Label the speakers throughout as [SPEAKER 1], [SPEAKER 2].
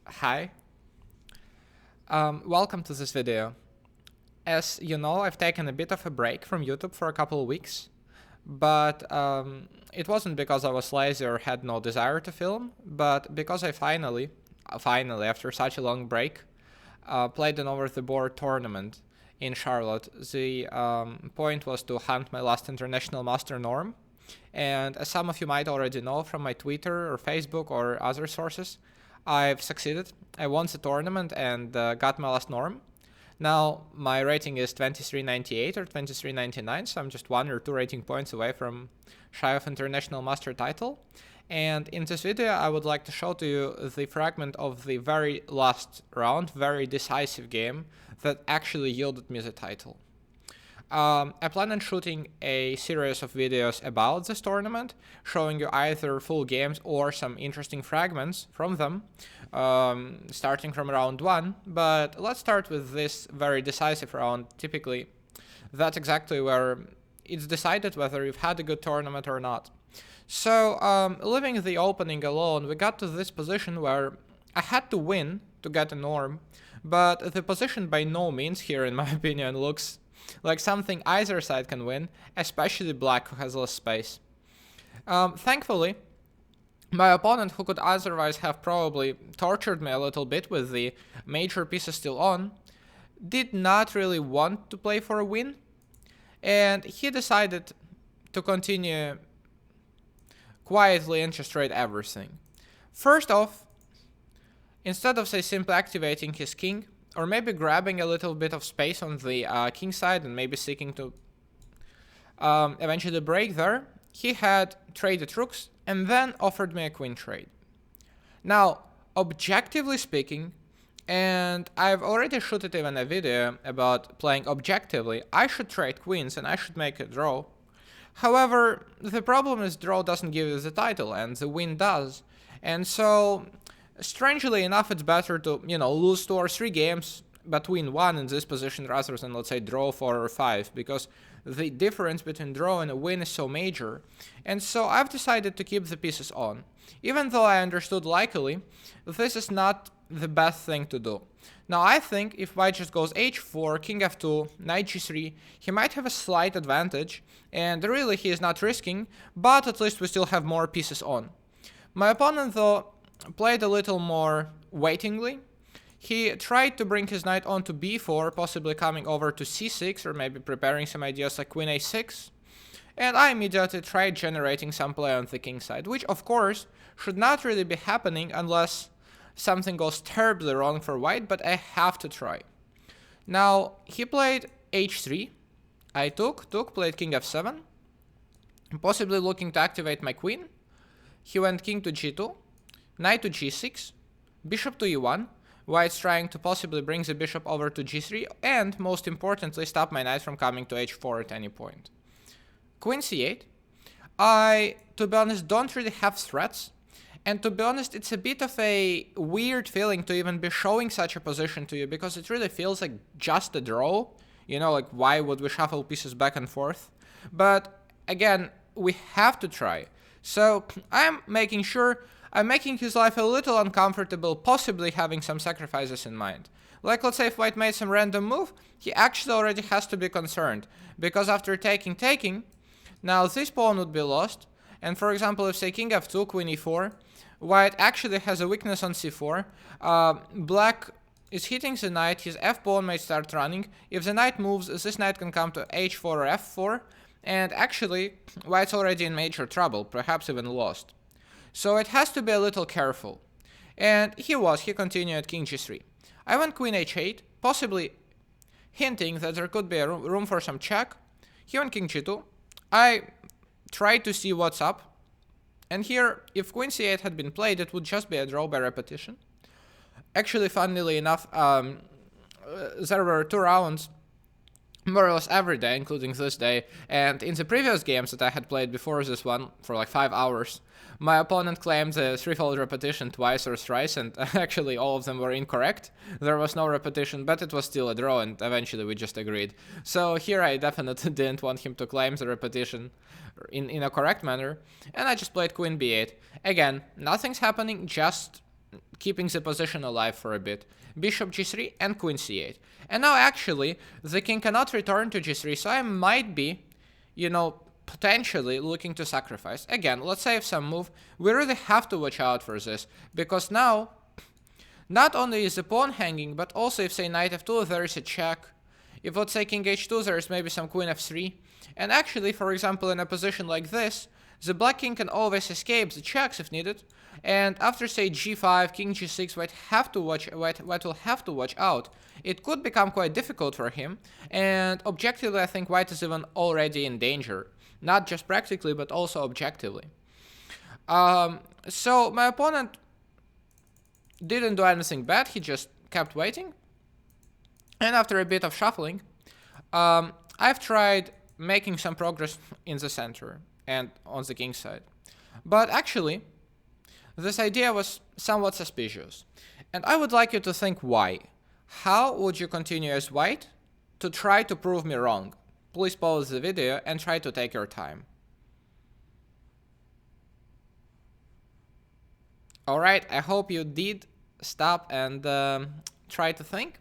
[SPEAKER 1] Hi, welcome to this video. As you know, I've taken a bit of a break from YouTube for a couple of weeks, but it wasn't because I was lazy or had no desire to film, but because I finally, after such a long break, played an over-the-board tournament in Charlotte. The point was to hunt my last international master norm, and as some of you might already know from my Twitter or Facebook or other sources, I've succeeded. I won the tournament and got my last norm. Now my rating is 2398 or 2399, so I'm just 1 or 2 rating points away from shy of international master title. And in this video I would like to show to you the fragment of the very last round, very decisive game that actually yielded me the title. I plan on shooting a series of videos about this tournament, showing you either full games or some interesting fragments from them, starting from round 1. But let's start with this very decisive round. Typically, that's exactly where it's decided whether you've had a good tournament or not. So, leaving the opening alone, we got to this position where I had to win to get a norm, but the position by no means here, in my opinion, looks like something either side can win, especially black, who has less space. Thankfully, my opponent, who could otherwise have probably tortured me a little bit with the major pieces still on, did not really want to play for a win, and he decided to continue quietly and just trade everything. First off, instead of, say, simply activating his king, or maybe grabbing a little bit of space on the king side and maybe seeking to eventually break there, he had traded rooks and then offered me a queen trade. Now, objectively speaking, and I've already shooted even a video about playing objectively, I should trade queens and I should make a draw. However, the problem is draw doesn't give you the title and the win does. And so, strangely enough, it's better to, lose 2 or 3 games, but win 1 in this position rather than, let's say, draw 4 or 5, because the difference between draw and a win is so major. And so I've decided to keep the pieces on. Even though I understood likely, this is not the best thing to do. Now I think if white just goes h4, king f2, knight g3, he might have a slight advantage, and really he is not risking, but at least we still have more pieces on. My opponent, though, played a little more waitingly. He tried to bring his knight onto b4, possibly coming over to c6, or maybe preparing some ideas like queen a6. And I immediately tried generating some play on the king side, which of course should not really be happening unless something goes terribly wrong for white, but I have to try. Now, he played h3, I took, played king f7, possibly looking to activate my queen. He went king to g2, knight to g6, bishop to e1, white's trying to possibly bring the bishop over to g3, and most importantly, stop my knight from coming to h4 at any point. Queen c8. I, to be honest, don't really have threats, and to be honest, it's a bit of a weird feeling to even be showing such a position to you, because it really feels like just a draw. Like, why would we shuffle pieces back and forth? But again, we have to try. So I'm making his life a little uncomfortable, possibly having some sacrifices in mind. Like, let's say if white made some random move, he actually already has to be concerned, because after taking, now this pawn would be lost, and for example, if say king f2, queen e4, white actually has a weakness on c4, black is hitting the knight, his f-pawn may start running. If the knight moves, this knight can come to h4 or f4, and actually, white's already in major trouble, perhaps even lost. So it has to be a little careful. And he continued king g3. I went queen h8, possibly hinting that there could be a room for some check. He went king g2. I tried to see what's up. And here, if queen c8 had been played, it would just be a draw by repetition. Actually, funnily enough, there were 2 rounds more or less every day, including this day, and in the previous games that I had played before this one, for like 5 hours, my opponent claimed the 3-fold repetition twice or thrice, and actually all of them were incorrect. There was no repetition, but it was still a draw, and eventually we just agreed. So here I definitely didn't want him to claim the repetition in a correct manner, and I just played queen b8. Again, nothing's happening, just keeping the position alive for a bit. Bishop g3 and queen c8. And now actually, the king cannot return to g3, so I might be, you know, potentially looking to sacrifice. Again, let's save some move. We really have to watch out for this, because now, not only is the pawn hanging, but also if say knight f2, there is a check. If let's say king h2, there is maybe some queen f3. And actually, for example, in a position like this, the black king can always escape the checks if needed. And after say g5, king g6, white will have to watch out. It could become quite difficult for him. And objectively, I think white is even already in danger. Not just practically, but also objectively. So my opponent didn't do anything bad. He just kept waiting. And after a bit of shuffling, I've tried making some progress in the center and on the king side. But actually, this idea was somewhat suspicious. And I would like you to think why. How would you continue as white to try to prove me wrong? Please pause the video and try to take your time. Alright, I hope you did stop and try to think.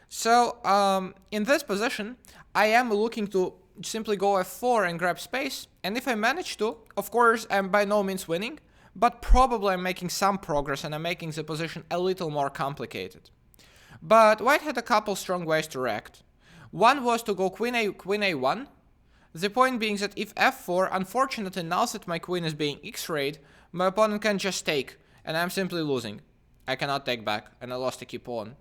[SPEAKER 1] So, in this position, I am looking to simply go f4 and grab space, and if I manage to, of course, I'm by no means winning, but probably I'm making some progress and I'm making the position a little more complicated. But white had a couple strong ways to react. One was to go queen a1, the point being that if f4, unfortunately now that my queen is being x-rayed, my opponent can just take, and I'm simply losing. I cannot take back, and I lost a key pawn.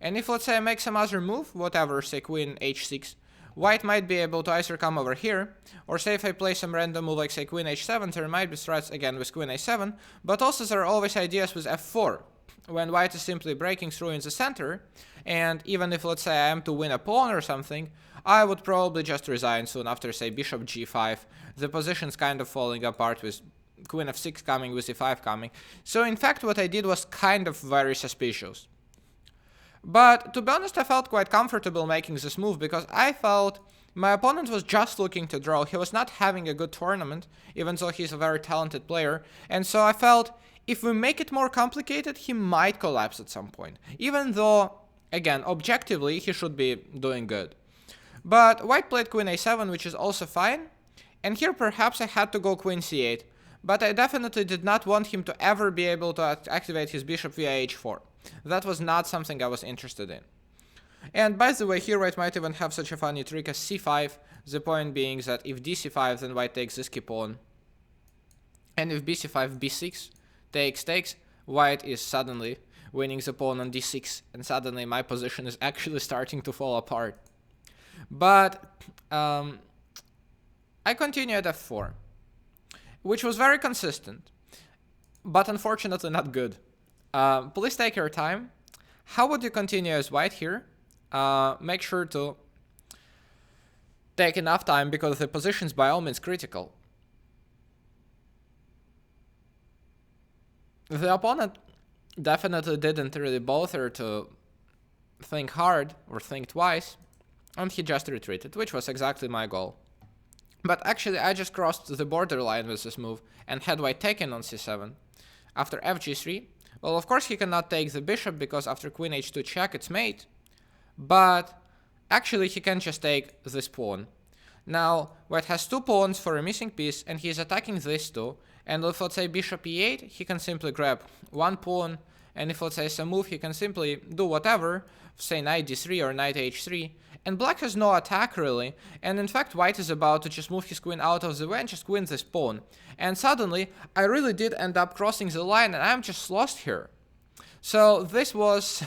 [SPEAKER 1] And if let's say I make some other move, whatever, say queen h6, white might be able to either come over here, or say if I play some random move like say queen h7, there might be threats again with queen a7, but also there are always ideas with f4, when white is simply breaking through in the center, and even if let's say I am to win a pawn or something, I would probably just resign soon after say bishop g5, the position's kind of falling apart with queen f6 coming, with e5 coming. So in fact what I did was kind of very suspicious. But to be honest, I felt quite comfortable making this move because I felt my opponent was just looking to draw. He was not having a good tournament, even though he's a very talented player. And so I felt if we make it more complicated, he might collapse at some point. Even though, again, objectively, he should be doing good. But white played queen a7, which is also fine. And here perhaps I had to go queen c8. But I definitely did not want him to ever be able to activate his bishop via h4. That was not something I was interested in. And by the way, here white might even have such a funny trick as c5, the point being that if dc5, then white takes this key pawn. And if bc5, b6 takes, white is suddenly winning the pawn on d6, and suddenly my position is actually starting to fall apart. But I continue at f4, which was very consistent, but unfortunately not good. Please take your time. How would you continue as white here? Make sure to take enough time because the position's by all means critical. The opponent definitely didn't really bother to think hard or think twice, and he just retreated, which was exactly my goal. But actually I just crossed the borderline with this move and had white taken on c7. After fg3, well, of course he cannot take the bishop because after queen h2 check it's mate, but actually he can just take this pawn. Now white has two pawns for a missing piece and he is attacking these two, and if let's say bishop e8, he can simply grab one pawn, and if let's say some move he can simply do whatever, say knight d3 or knight h3, and black has no attack really, and in fact white is about to just move his queen out of the way and just win this pawn. And suddenly, I really did end up crossing the line and I'm just lost here. So this was,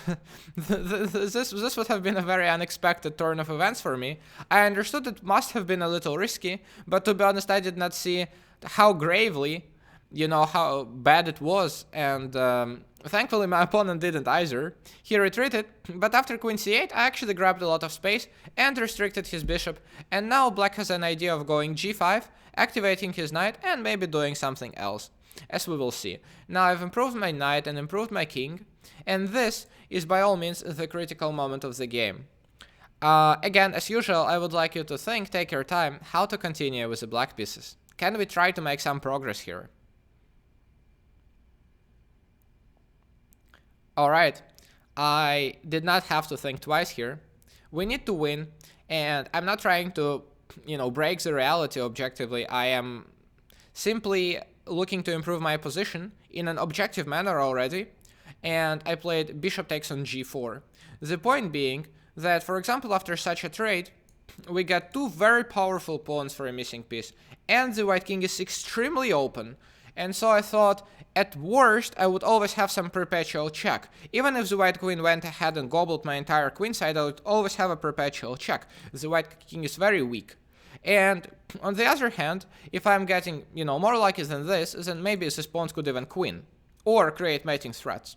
[SPEAKER 1] this would have been a very unexpected turn of events for me. I understood it must have been a little risky, but to be honest I did not see how gravely, you know, how bad it was, and thankfully my opponent didn't either. He retreated, but after queen c8 I actually grabbed a lot of space and restricted his bishop, and now black has an idea of going g5, activating his knight and maybe doing something else, as we will see. Now I've improved my knight and improved my king, and this is by all means the critical moment of the game. Again, as usual, I would like you to think, take your time, how to continue with the black pieces. Can we try to make some progress here? Alright, I did not have to think twice here. We need to win, and I'm not trying to, break the reality objectively. I am simply looking to improve my position in an objective manner already, and I played bishop takes on g4. The point being that, for example, after such a trade, we get two very powerful pawns for a missing piece, and the white king is extremely open, and so I thought, at worst, I would always have some perpetual check. Even if the white queen went ahead and gobbled my entire queenside, I would always have a perpetual check. The white king is very weak. And on the other hand, if I'm getting, more lucky than this, then maybe this pawn could even queen, or create mating threats.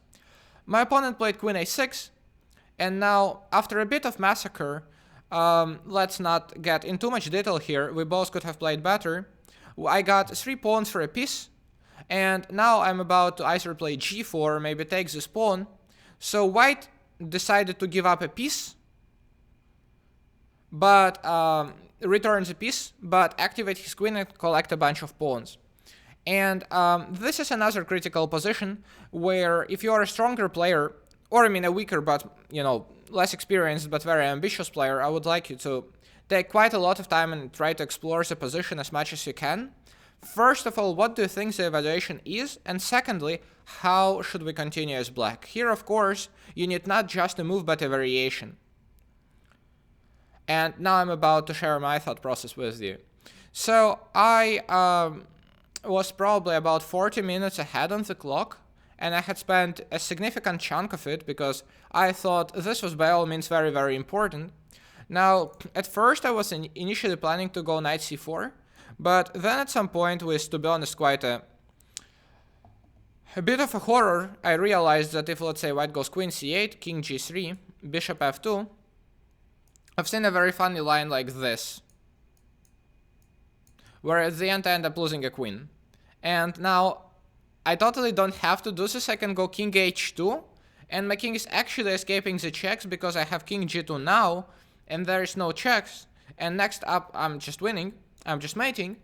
[SPEAKER 1] My opponent played queen a6, and now, after a bit of massacre, let's not get in too much detail here, we both could have played better. I got 3 pawns for a piece, and now I'm about to either play g4 or maybe take this pawn. So white decided to give up a piece, but return the piece, but activate his queen and collect a bunch of pawns. And this is another critical position where if you are a stronger player, or a weaker but, less experienced but very ambitious player, I would like you to take quite a lot of time and try to explore the position as much as you can. First of all, what do you think the evaluation is? And secondly, how should we continue as black? Here, of course, you need not just a move but a variation. And now I'm about to share my thought process with you. So I was probably about 40 minutes ahead on the clock, and I had spent a significant chunk of it because I thought this was by all means very, very important. Now, at first I was initially planning to go knight c4, but then at some point, with, to be honest, quite a bit of a horror, I realized that if, let's say, white goes queen c8, king g3, bishop f2, I've seen a very funny line like this, where at the end I end up losing a queen. And now, I totally don't have to do this, I can go king h2, and my king is actually escaping the checks because I have king g2 now, and there is no checks, and next up I'm just winning, I'm just mating.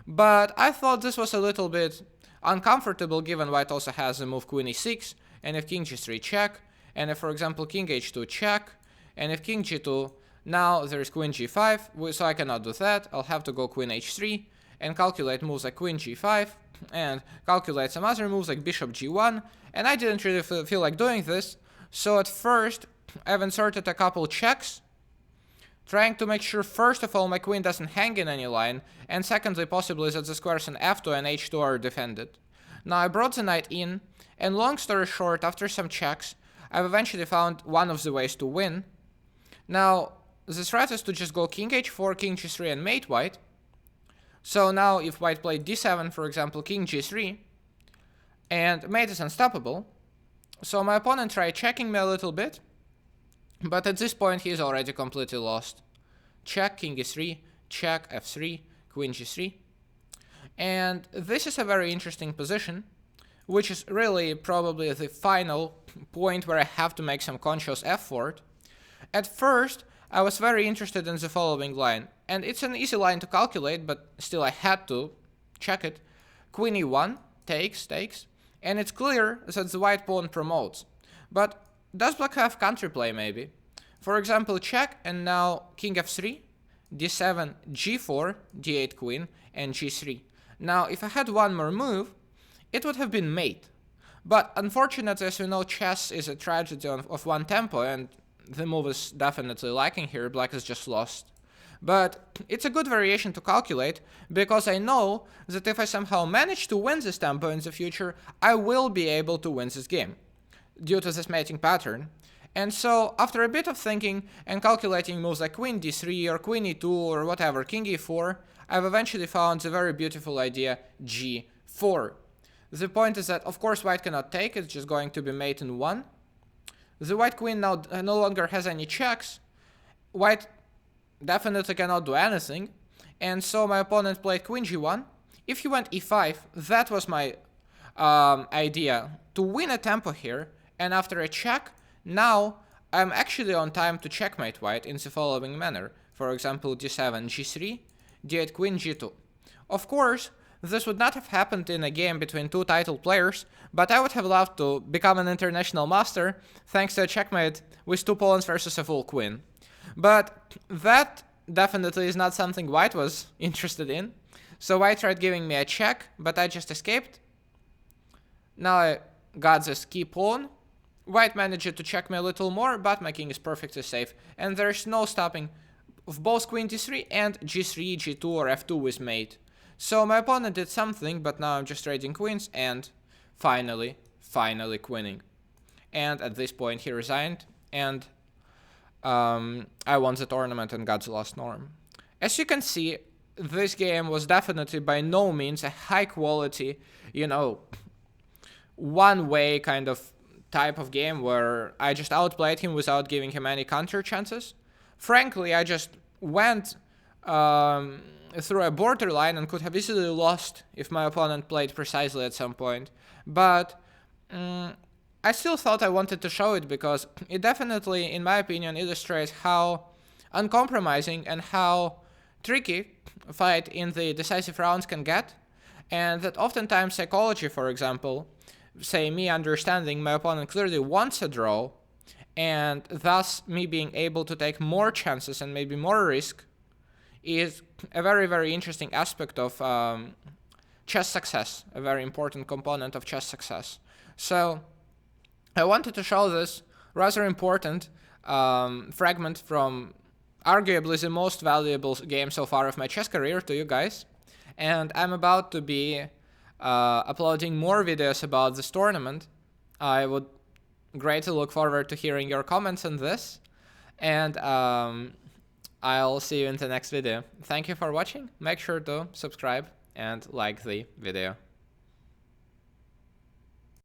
[SPEAKER 1] But I thought this was a little bit uncomfortable given white also has the move queen e6, and if king g3 check, and if, for example, king h2 check, and if king g2, now there is queen g5, so I cannot do that, I'll have to go queen h3, and calculate moves like queen g5, and calculate some other moves like bishop g1, and I didn't really feel like doing this, so at first I've inserted a couple checks, trying to make sure first of all my queen doesn't hang in any line, and secondly possibly that the squares on f2 and h2 are defended. Now I brought the knight in, and long story short, after some checks, I've eventually found one of the ways to win. Now, the threat is to just go king h4, king g3 and mate white. So now if white played d7, for example, king g3, and mate is unstoppable, so my opponent tried checking me a little bit, but at this point he is already completely lost. Check, king e3, check, f3, queen g3. And this is a very interesting position, which is really probably the final point where I have to make some conscious effort. At first, I was very interested in the following line, and it's an easy line to calculate, but still I had to check it. Queen e1, takes, and it's clear that the white pawn promotes. But does black have counterplay maybe? For example, check, and now king f3, d7, g4, d8 queen, and g3. Now, if I had one more move, it would have been mate. But unfortunately, as we know, chess is a tragedy of one tempo, and the move is definitely lacking here, black is just lost. But it's a good variation to calculate, because I know that if I somehow manage to win this tempo in the future, I will be able to win this game, due to this mating pattern. And so, after a bit of thinking and calculating moves like queen d3 or queen e2 or whatever, king e4, I've eventually found the very beautiful idea g4. The point is that, of course, white cannot take, it's just going to be mate in 1. The white queen now no longer has any checks. White definitely cannot do anything. And so my opponent played queen g1. If he went e5, that was my idea, to win a tempo here. And after a check, now I'm actually on time to checkmate white in the following manner. For example, d7, g3, d8 queen, g2. Of course, this would not have happened in a game between two titled players, but I would have loved to become an international master thanks to a checkmate with 2 pawns versus a full queen. But that definitely is not something White was interested in. So White tried giving me a check, but I just escaped. Now I got this key pawn. White managed to check me a little more, but my king is perfectly safe, and there's no stopping of both queen d3 and g3, g2 or f2 with mate. So my opponent did something, but now I'm just trading queens and finally queening. And at this point he resigned, and I won the tournament and got the last norm. As you can see, this game was definitely by no means a high quality, one-way kind of type of game where I just outplayed him without giving him any counter chances. Frankly, I just went through a borderline and could have easily lost if my opponent played precisely at some point. But I still thought I wanted to show it because it definitely, in my opinion, illustrates how uncompromising and how tricky a fight in the decisive rounds can get, and that oftentimes psychology, for example, say me understanding my opponent clearly wants a draw, and thus me being able to take more chances and maybe more risk, is a very, very interesting aspect of chess success, a very important component of chess success. So I wanted to show this rather important fragment from arguably the most valuable game so far of my chess career to you guys, and I'm about to be uploading more videos about this tournament. I would greatly look forward to hearing your comments on this, and I'll see you in the next video. Thank you for watching, make sure to subscribe and like the video.